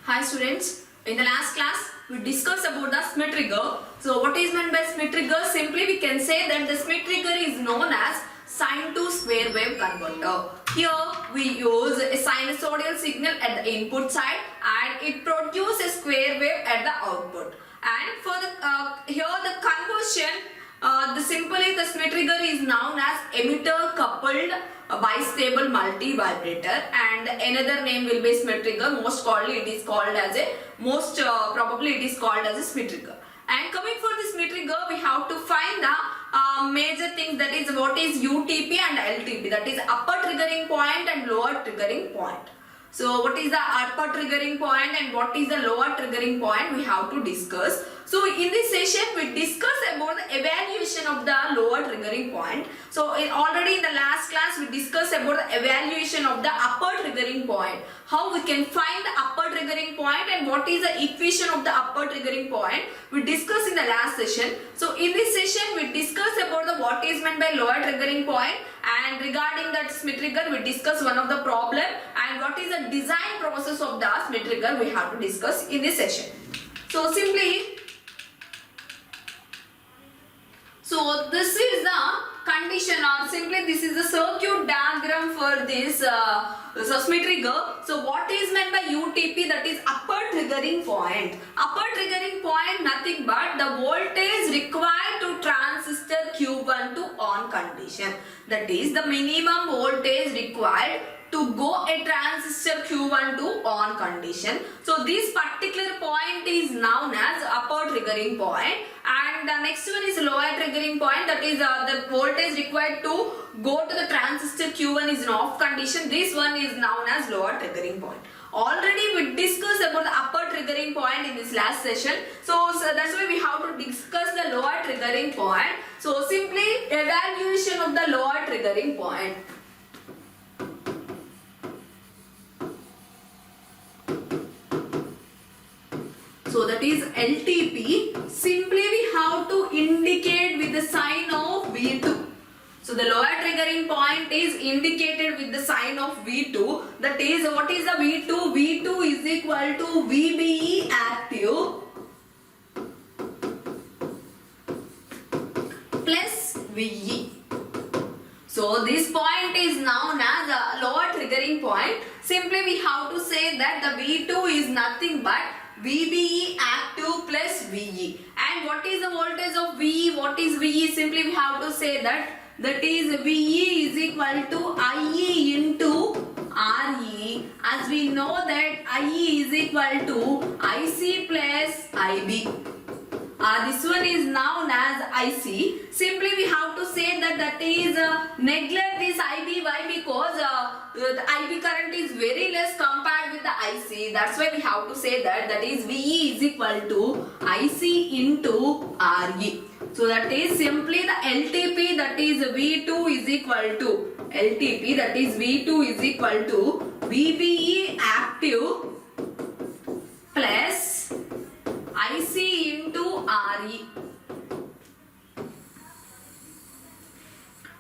Hi students, in the last class we discussed about the Schmidt trigger. So what is meant by Schmidt trigger? Simply we can say that the Schmidt trigger is known as sine to square wave converter. Here we use a sinusoidal signal at the input side and it produces a square wave at the output. And for the here the conversion, the Schmidt trigger is known as emitter coupled bistable multi vibrator, and another name will be Schmidt trigger. Most probably it is called as a Schmidt trigger. And coming for the Schmidt trigger, we have to find the major things, that is what is UTP and LTP, that is upper triggering point and lower triggering point. So what is the upper triggering point and what is the lower triggering point, we have to discuss. So in this session we discuss about the evaluation of the lower triggering point. So already in the last class we discussed about the evaluation of the upper triggering point. How we can find the upper triggering point and what is the equation of the upper triggering point, we discussed in the last session. So in this session we discuss about the what is meant by lower triggering point, and regarding that Schmidt trigger we discuss one of the problem, and what is the design process of the Schmidt trigger we have to discuss in this session. So this is the condition, or simply this is the circuit diagram for this Schmidt trigger. So what is meant by UTP, that is upper triggering point. Upper triggering point nothing but the voltage required to transistor Q1 to on condition. That is the minimum voltage required to go a transistor Q1 to on condition. So this particular point is known as upper triggering point, and the next one is lower triggering point, that is the voltage required to go to the transistor Q1 is in off condition. This one is known as lower triggering point. Already we discussed about the upper triggering point in this last session. So that's why we have to discuss the lower triggering point. So simply evaluation of the lower triggering point. So that is LTP. Simply we have to indicate with the sign of V2. So the lower triggering point is indicated with the sign of V2. That is, what is the V2? V2 is equal to VBE active plus VE. So this point is known as a lower triggering point. Simply we have to say that the V2 is nothing but VBE active plus VE. And what is the voltage of VE? What is VE? Simply we have to say that is VE is equal to IE into RE. As we know that IE is equal to IC plus IB. This one is known as IC. Simply we have to say that is neglect this IB. Why? Because the IB current is very less compared with the IC. That's why we have to say that is VE is equal to IC into RE. So that is simply the LTP, that is V2 is equal to LTP, that is V2 is equal to VBE active plus IC into RE.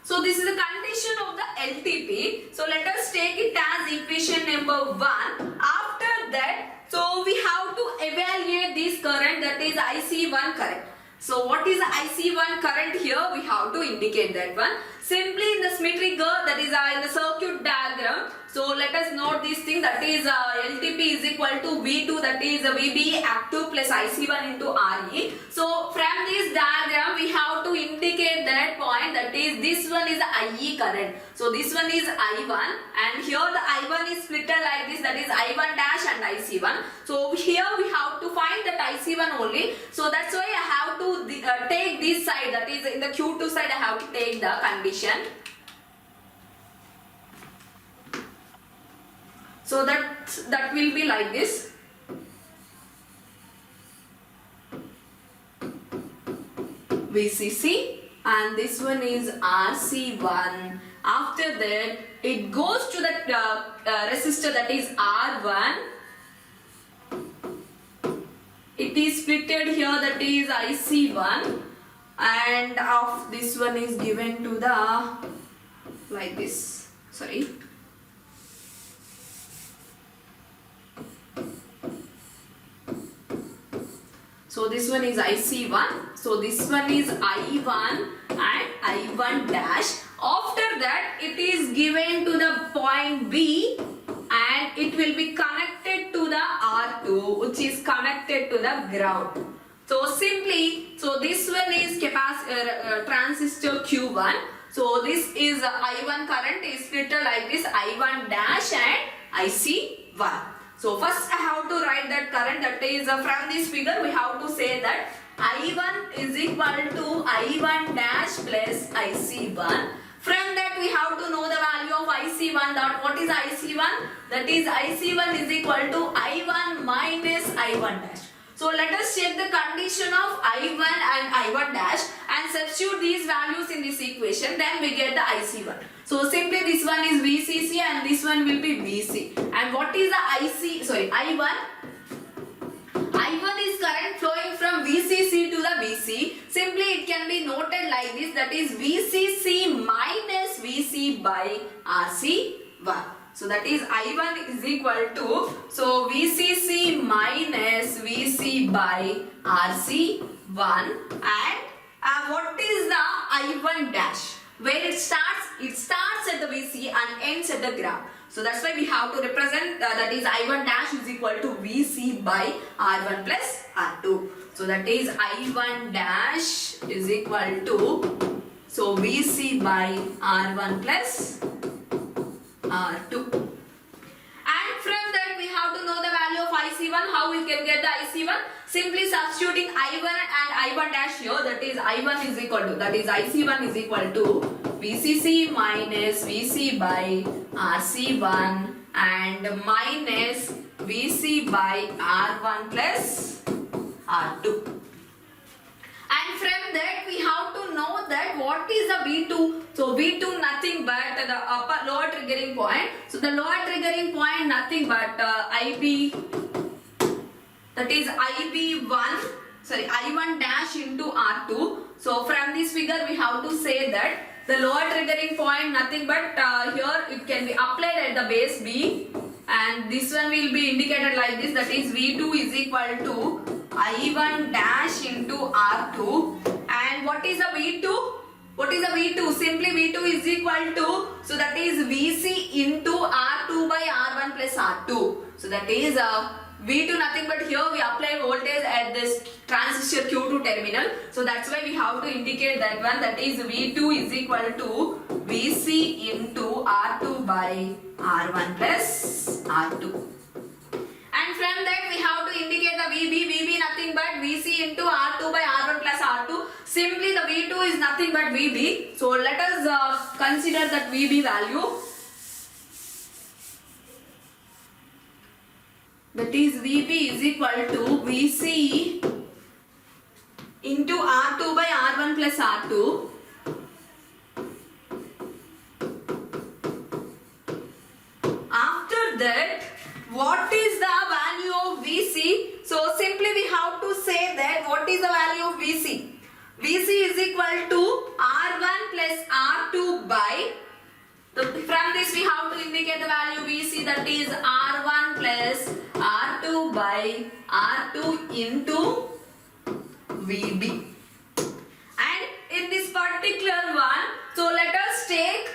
So this is the condition of the LTP. So let us take it as equation number 1. After that, so we have to evaluate this current, that is IC1 current. So what is the IC1 current here? We have to indicate that one. Simply in the Schmidt trigger, that is in the circuit diagram. So let us note this thing, that is LTP is equal to V2, that is VB active plus IC1 into RE. So from this diagram we have to indicate that point, that is this one is the IE current. So this one is I1, and here the I1 is split like this, that is I1 dash and IC1. So here we have to find that IC1 only. So that's why I have to take this side, that is in the Q2 side I have to take the condition. So that will be like this. VCC, and this one is RC1. After that it goes to that resistor, that is R1. It is splitted here, that is IC1, and of this one is given to the like this. Sorry. So this one is IC1. So this one is I1 and I1 dash. After that it is given to the point B and it will be connected to the R2 which is connected to the ground. So simply, so this one is transistor Q1. So this is I1 current is split like this, I1 dash and IC1. So first I have to write that current, that is from this figure we have to say that I1 is equal to I1 dash plus IC1. From that we have to know the value of IC1. That what is IC1? That is IC1 is equal to I1 minus I1 dash. So let us check the condition of I1 and I1 dash and substitute these values in this equation. Then we get the IC1. So simply this one is VCC and this one will be VC. And what is the I1? I1 is current flowing from VCC to the VC. Simply it can be noted like this, that is VCC minus VC by RC1. So that is I1 is equal to, so VCC minus VC by RC1 and what is the I1 dash? Where it starts at the VC and ends at the ground. So that's why we have to represent that is I1 dash is equal to VC by R1 plus R2. So that is I1 dash is equal to, so VC by R1 plus R2. And from that we have to know the value of IC1. How we can get the IC1? Simply substituting I1 and I1 dash here, that is I1 is equal to, that is IC1 is equal to VCC minus VC by RC1 and minus VC by R1 plus R2. And from that we have to know that what is the V2. So V2 nothing but the lower triggering point. So the lower triggering point nothing but IB, that is I1 dash into R2. So from this figure we have to say that the lower triggering point nothing but here it can be applied at the base B and this one will be indicated like this, that is V2 is equal to I1 dash into R2. And what is the V2? What is the V2? Simply V2 is equal to, so that is VC into R2 by R1 plus R2. So that is V2 nothing but here we apply voltage at this transistor Q2 terminal. So that's why we have to indicate that one, that is V2 is equal to VC into R2 by R1 plus R2. And from that we have to indicate the VB nothing but VC into R2 by R1 plus R2. Simply the V2 is nothing but VB. So let us consider that VB value. That is VB is equal to VC into R2 by R1 plus R2. After that, what is the value of VC? So simply we have to say that what is the value of VC? VC is equal to R1 plus R2 by, from this we have to indicate the value VC, that is R1 plus R2 by R2 into VB. And in this particular one, so let us take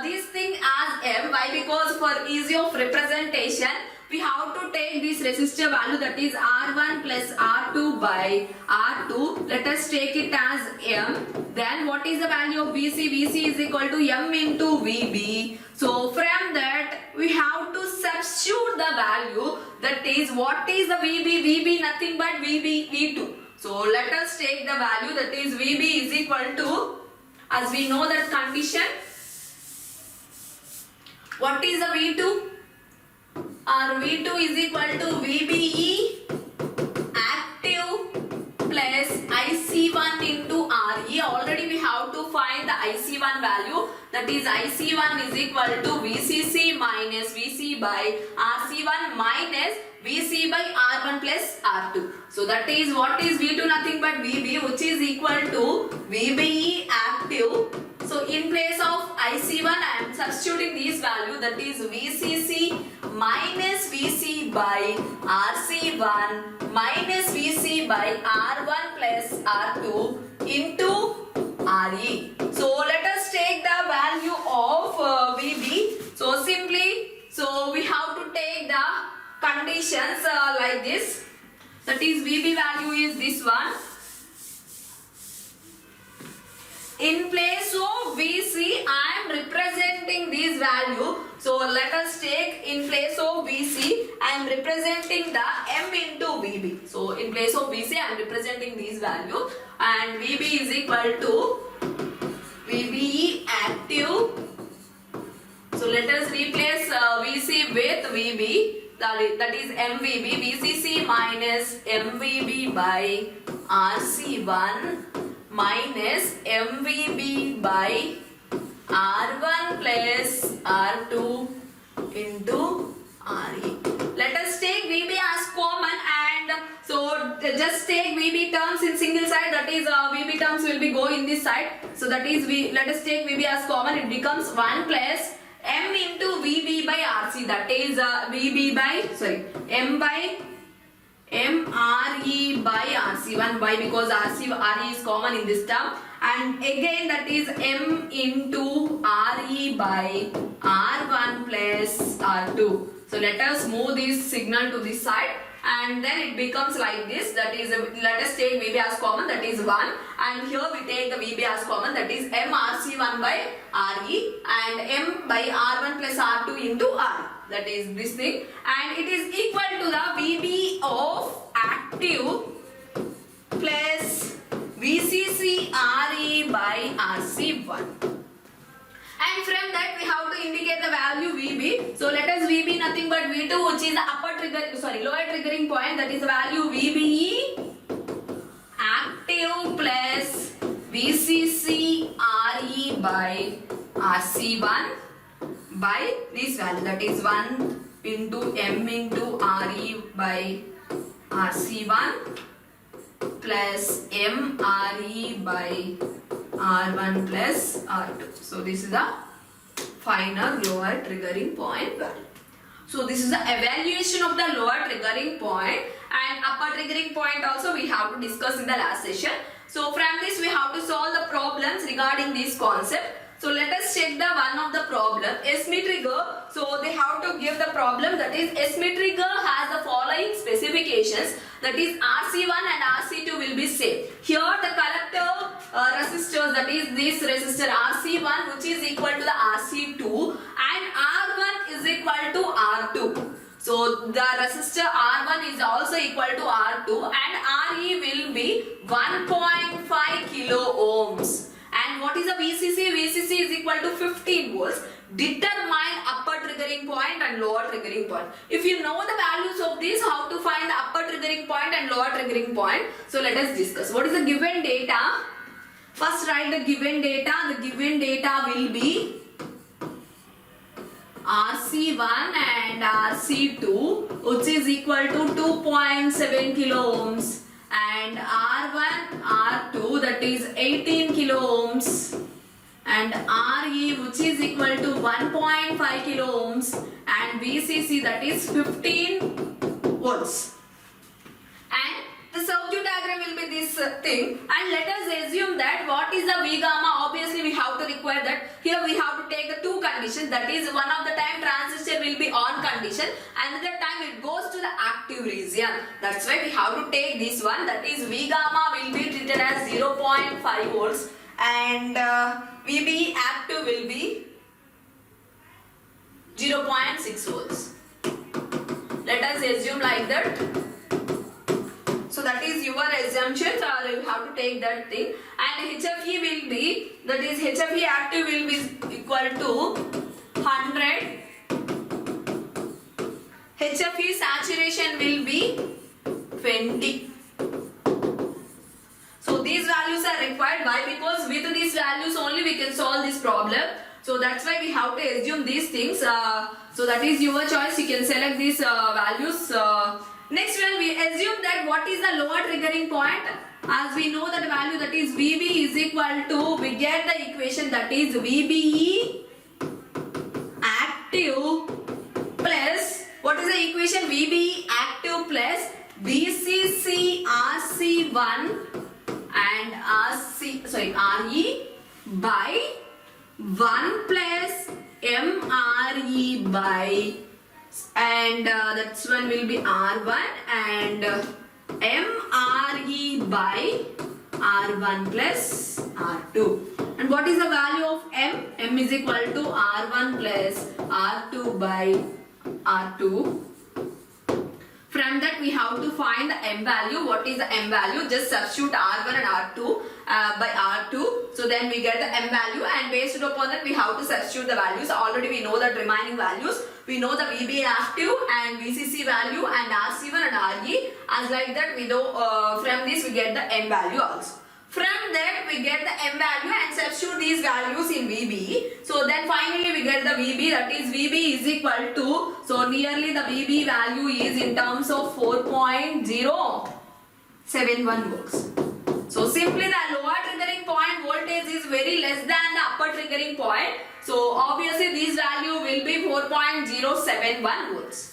this thing as M. Why? Because for ease of representation, we have to take this resistor value, that is R1 plus R2 by R2. Let us take it as M. Then what is the value of VC? VC is equal to M into VB. So from that we have to substitute the value, that is what is the VB? VB nothing but VB V2. So let us take the value, that is VB is equal to, as we know that condition, what is the V2? Our V2 is equal to VBE active plus IC1 into RE. Already we have to find the IC1 value, that is IC1 is equal to VCC minus VC by RC1 minus VC by R1 plus R2. So that is what is V2 nothing but VB, which is equal to VBE active So in place of IC1, I am substituting these value, that is VCC minus VC by RC1 minus VC by R1 plus R2 into RE. So let us take the value of VB. So simply, so we have to take the conditions like this. That is VB value is this one. In place of VC, I am representing this value. So let us take in place of VC, I am representing the M into VB. So in place of VC, I am representing this value, and VB is equal to VBE active. So let us replace VC with VB. That is MVB. VCC minus MVB by RC1 minus MVB by R1 plus R2 into RE. Let us take VB as common, and so just take VB terms in single side, that is VB terms will be go in this side. So that is let us take VB as common, it becomes 1 plus M into VB by RC, that is VB by, M by MRE by RC1. Why? Because RE is common in this term, and again that is M into RE by R1 plus R2. So let us move this signal to this side, and then it becomes like this, that is let us take VB as common, that is 1, and here we take the VB as common, that is MRC1 by RE and M by R1 plus R2 into R. That is this thing, and it is equal to the VB of active plus VCC RE by RC1. And from that we have to indicate the value VB. So let us VB nothing but V2, which is the lower triggering point, that is the value VBE active plus VCC RE by RC1 by this value, that is 1 into M into RE by RC1 plus M RE by R1 plus R2. So this is the final lower triggering point value. So this is the evaluation of the lower triggering point, and upper triggering point also we have to discuss in the last session. So from this we have to solve the problems regarding this concept. So let us check the one of the problem, SME trigger. So they have to give the problem, that is SME trigger has the following specifications, that is RC1 and RC2 will be same. Here the collector resistors, that is this resistor RC1 which is equal to the RC2, and R1 is equal to R2. So the resistor R1 is also equal to R2, and RE will be 1.5 kilo ohms. And what is the VCC? VCC is equal to 15 volts. Determine upper triggering point and lower triggering point. If you know the values of this, how to find the upper triggering point and lower triggering point? So let us discuss. What is the given data? First write the given data. The given data will be RC1 and RC2, which is equal to 2.7 kilo ohms. And R1, R2, that is 18 kilo ohms, and RE which is equal to 1.5 kilo ohms, and VCC that is 15 volts. And the circuit diagram will be this thing, and let us assume that what is the V gamma. Obviously we have to require that. Here we have to take the two conditions, that is one of the time transistor will be on condition, another time it goes to the active region. That's why we have to take this one, that is V gamma will be treated as 0.5 volts and VB active will be 0.6 volts. Let us assume like that. So that is your assumption, so you have to take that thing, and HFE will be, that is HFE active will be equal to 100, HFE saturation will be 20. So these values are required. Why? Because with these values only we can solve this problem. So that's why we have to assume these things. So that is your choice. You can select these values Next one, we assume that what is the lower triggering point? As we know that value, that is VB is equal to, we get the equation that is VBE active plus, what is the equation? VBE active plus VCC RC1 and RE by 1 plus MRE by, and that's one will be R1 and MRE by R1 plus R2. And what is the value of M? M is equal to R1 plus R2 by R2. From that we have to find the M value. What is the M value? Just substitute R1 and R2 by R2. So then we get the M value, and based upon that we have to substitute the values. Already we know the remaining values. We know the VB active and VCC value and RC1 and RE. As like that we know from this we get the M value also. From that we get the M value and substitute these values in VB. So then finally we get the VB, that is VB is equal to, so nearly the VB value is in terms of 4.071 volts. So simply the lower triggering point voltage is very less than the upper triggering point. So obviously this value will be 4.071 volts.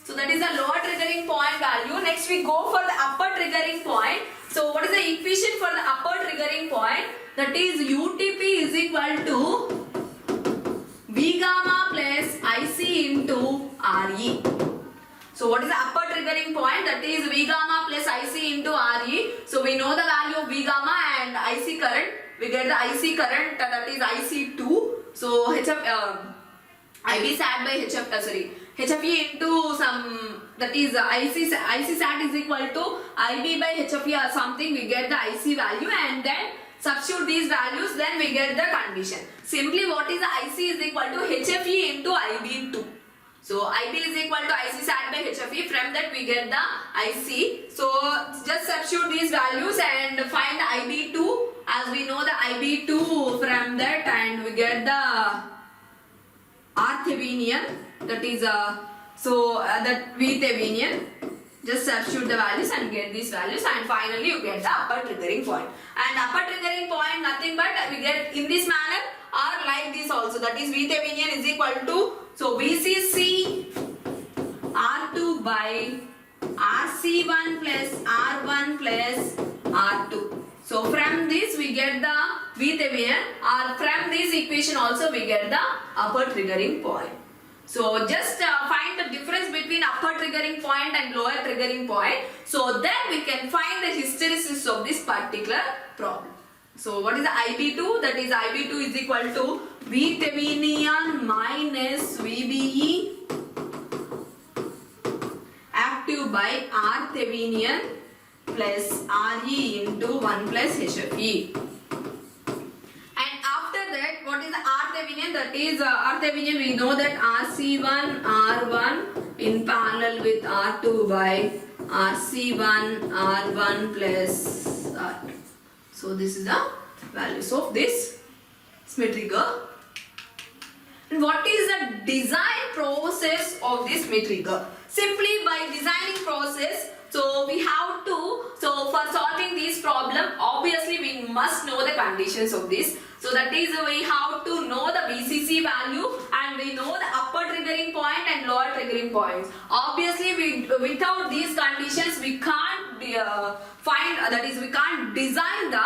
So that is the lower triggering point value. Next we go for the upper triggering point. So what is the equation for the upper triggering point? That is UTP is equal to V gamma plus IC into RE. So what is the upper triggering point? That is V gamma plus IC into RE. So we know the value of V gamma and IC current. We get the IC current, that is IC2. So IB sat by HFE into some, that is IC sat is equal to IB by HFE or something. We get the IC value and then substitute these values, then we get the condition. Simply what is the IC is equal to HFE into IB2. So IB is equal to IC sat by HFE. From that we get the IC. So just substitute these values and find the IB2. As we know the IB2 from that, and we get the R Thevenin, that is that V Thevenin. Just substitute the values and get these values, and finally you get the upper triggering point. And upper triggering point nothing but we get in this manner or like this also, that is V Thevenin is equal to, so VCC R2 by RC1 plus R1 plus R2. So from this we get the V Thevenin, or from this equation also we get the upper triggering point. So just find the difference between upper triggering point and lower triggering point. So then we can find the hysteresis of this particular problem. So what is the IB2? That is IB2 is equal to V Thevenin minus VBE active by R Thevenin plus RE into 1 plus HFE. And after that, what is the R Thevenin? That is R Thevenin, we know that RC1 R1 in parallel with R2 by RC1 R1 plus R2. So this is the values of this Schmitt trigger. And what is the design process of this Schmitt trigger? Simply by designing process, so we have to, so for solving this problem, obviously we must know the conditions of this. So that is we have to know the VCC value, and we know the upper triggering point and lower triggering points. Obviously without these conditions we can't find, that is we can't design the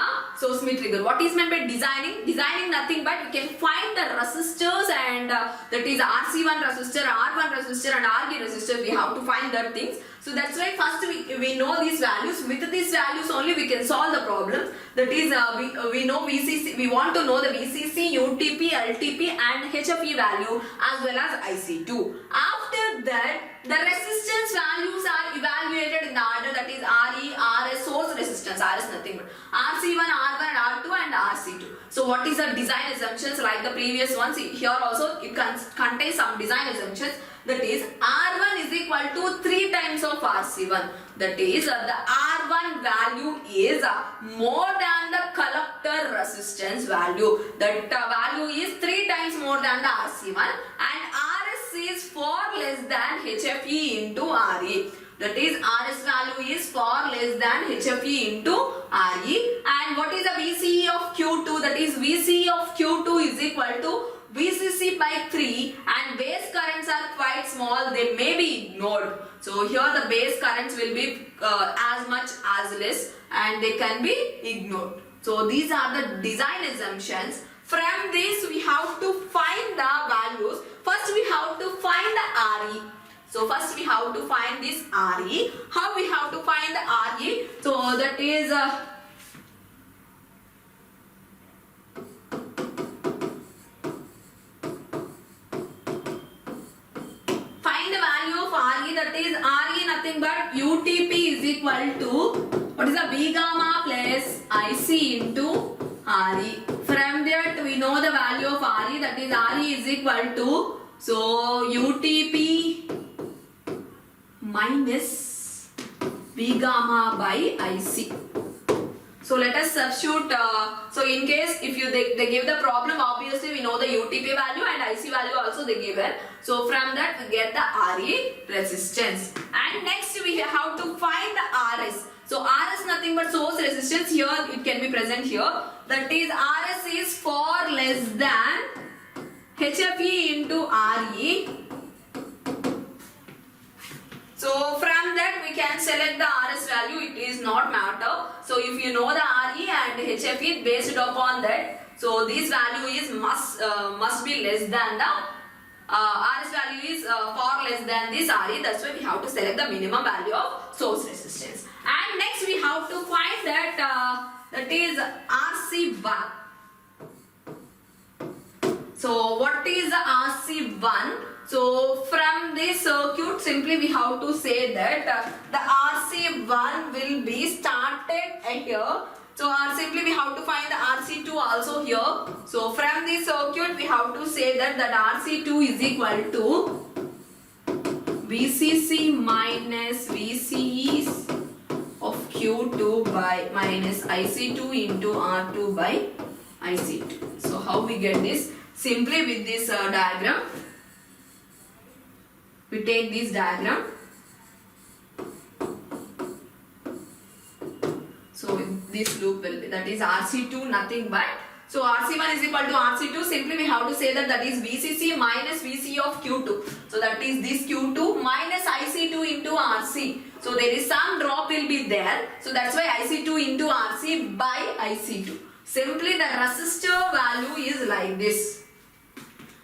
Schmitt trigger. What is meant by designing? Designing nothing but we can find the resistors, and that is RC1 resistor, R1 resistor and RG resistor. We have to find that things. So that's why first we know these values. With these values only we can solve the problem. That is we know VCC, we want to know the VCC, UTP, LTP and HFE value as well as IC2. After that the resistance values are evaluated in the order, that is RE, RS, source resistance, RS nothing but RC1, R1, R2 and RC2. So what is the design assumptions like the previous ones? Here also it contains some design assumptions. That is R1 is equal to 3 times of RC1. That is the R1 value is more than the collector resistance value. That value is 3 times more than the RC1, and RS is far less than HFE into RE. That is RS value is far less than HFE into RE. And what is the VCE of Q2? That is VCE of Q2 is equal to VCC by 3, and base currents are quite small, they may be ignored. So here the base currents will be as much as less and they can be ignored. So these are the design assumptions. From this we have to find the values. First we have to find the RE. So first we have to find this RE. How we have to find the RE? So that is find the value of RE, that is RE nothing but UTP is equal to, what is the V gamma plus IC into RE. From that we know the value of RE, that is RE is equal to, so UTP minus V gamma by IC. So let us substitute, so in case if they give the problem, obviously we know the UTP value and IC value also they given. So from that we get the RE resistance. And next we have to find the RS. So RS nothing but source resistance, here it can be present here. That is RS is far less than HFE into RE. So from that we can select the RS value, it is not matter. So if you know the RE and HFE based upon that, so this value is must be less than the RS value is far less than this RE. That's why we have to select the minimum value of source resistance. And next we have to find that that is RC1. So what is the RC1? So from this circuit simply we have to say that the RC1 will be started here. So simply we have to find the RC2 also here. So from this circuit we have to say that RC2 is equal to VCC minus VCE of Q2 by minus IC2 into R2 by IC2. So how we get this? Simply with this diagram. We take this diagram. So this loop will be, that is RC2 nothing but, so RC1 is equal to RC2, simply we have to say that is VCC minus VCE of Q2. So that is this Q2 minus IC2 into RC. So there is some drop will be there. So that's why IC2 into RC by IC2. Simply the resistor value is like this.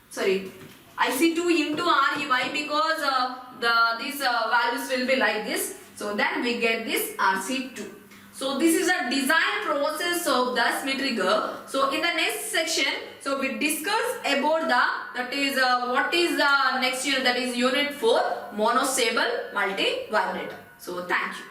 Sorry. IC2 into RE, why? Because these values will be like this. So then we get this RC2. So this is a design process of the Schmitt trigger. So in the next section, so we discuss about that is what is the next unit, that is unit 4, monostable multi-vibrator. So thank you.